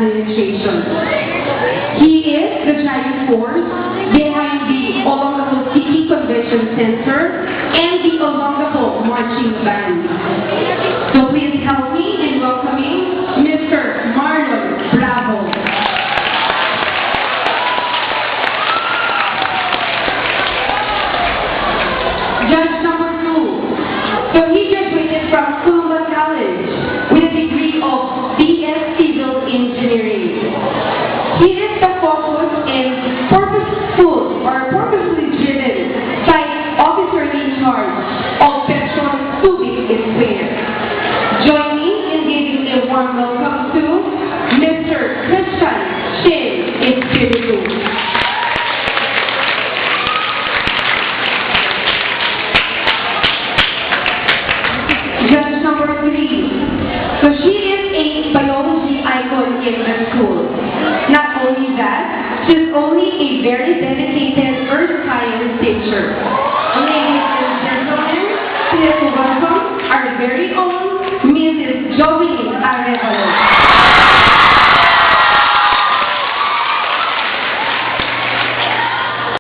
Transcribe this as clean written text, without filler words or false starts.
administration. He is the driving force behind the Olongapo City Convention Center and the Olongapo Marching Band. So please help me in welcoming Mr. Marlon Bravo. Judge number 2. So he graduated from Columbus College with a degree of BS Civil Engineering. He is the focus and purposeful or purposely driven site officer in charge of Petron Subic Square. Join me in giving a warm welcome to Mr. Christian Shin Espiritu. Judge number 3. So she is a biology icon in the school. Not only that, she's only a very dedicated earth science teacher. Ladies and gentlemen, please welcome our very own Mrs. Joey